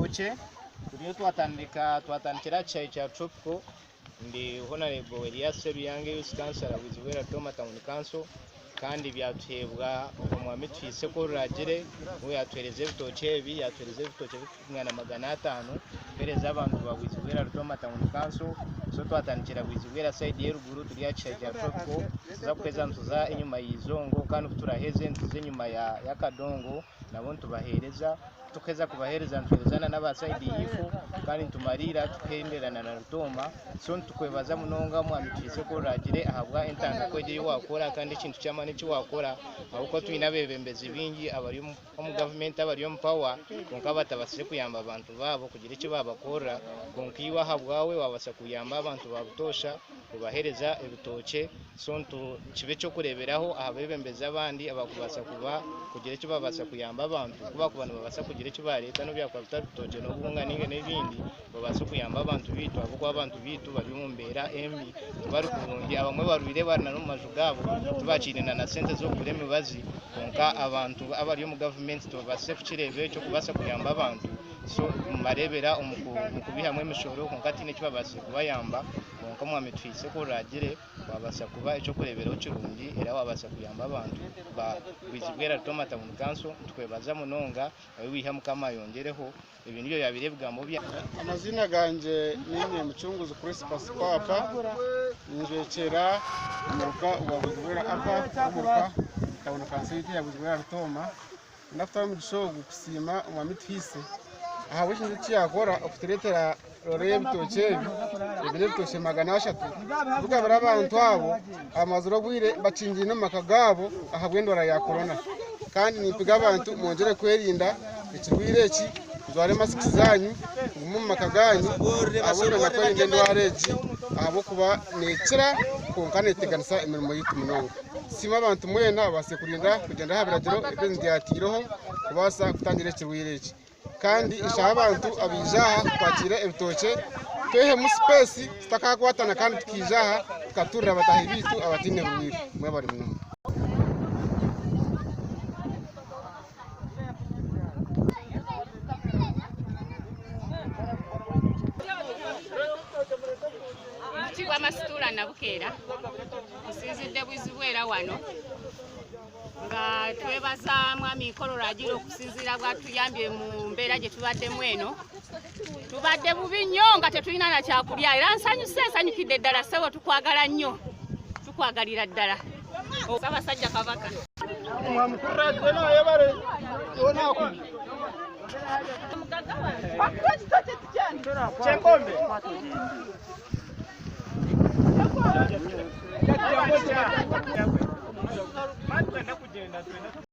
ebitoke turiyo twatandikira chai cha tropical ndi Honorable Elias Seruyange Youth Councillor wizibwera Toma Town Council kandi byatuhebwa umwami twise ko ruragire we yatwereze ibitoke ebi yatwereze ibitoke bingana 500 pereza abantu bawizibwera Toma Town Council so twatandikira wizibwera side y'eruguru turiya chai cha tropical za kweza ntuza inyuma y'izongo kandi turaheze ntuze inyuma ya kadongo nabo tubahereza tukeza kubahereza ntwerezana n'abaside yifu kandi tumarira tukenderana na Rutoma so tukwebaza munonga mwami twise ko ruragire ahabwa intanga kweje wakora kandi ikintu cyamane cyo wakora ahuko twina bebembezi bingi abari mu government abari mu power konka batabasije kuyamba abantu babo kugira icyo babakora konkiwa habwawe wabasa kuyamba abantu babutosha kubahereza ibitoke so kibe cyo kureberaho abebembeza abandi abakubasa kuba kugira icyo babasa kuyamba abantu kuba ku bantu babasa kugira icyo bareta no byakwabuta bitoke no bunga n'ibindi babasa kuyamba abantu bitu avuko abantu bitu bari mu mbera embi bari kurundi abamwe barubire barana no majugabo tubacirina na sente zo kurema bazi konka abantu abari mu government tubase kucirebe cyo kubasa kuyamba abantu so marebera umukubihamwe imishoro konka tine cyo babasa kubayamba konka mwami twise ko ruragire babasa kuba icyo kureberaho kirundi era wabasa kuyamba abantu ba wizibwera Toma Town Council tukwebaza munonga wiha mukama yongereho ibintu byo yabirebwa mu bya amazina ganje ninye mucunguzi kuri Pasipapa njwekera muruka ubabuzibwera apa muruka Town Council yabuzibwera Rutoma ndafata mu gishogo kusima umwami twise aha wishinze cyakora okuteretera Rebitoke ibitoke 300 vuga barabantu abo amazuro bwire bacingiye no makagabo ahabwendora ya corona kandi nipiga abantu mwongere kwerinda ikirwireki zware masiki zanyu mu makaganyu abona nakwenge ndwareji abo kuba nekira konkane teganisa imirimo yitu munonga sima abantu mwena base kurinda kugenda habiragiro ibindi yatiroho kubasa kutangira ikirwireki kandi isha abantu abijaha kwakira ibitoke twehe mu space sitakakwatana kandi tukijaha tukaturira batahi bitu abatine burwiri mwe bari munonga Chigwa masitula na bukera kusizidde bwizibwera wano nga twebaza mwami Ruragire okusinzira bwatuyambye mu mbeera gye tubadde mweno tubadde bubi nnyo nga tetulina na kyakulya era nsanyukidde ddala sewo tukwagala nnyo tukwagalira ddala Ssaabasajja Kabaka mwami Ruragire naye bare onaku Chenkombe Matu enda kugenda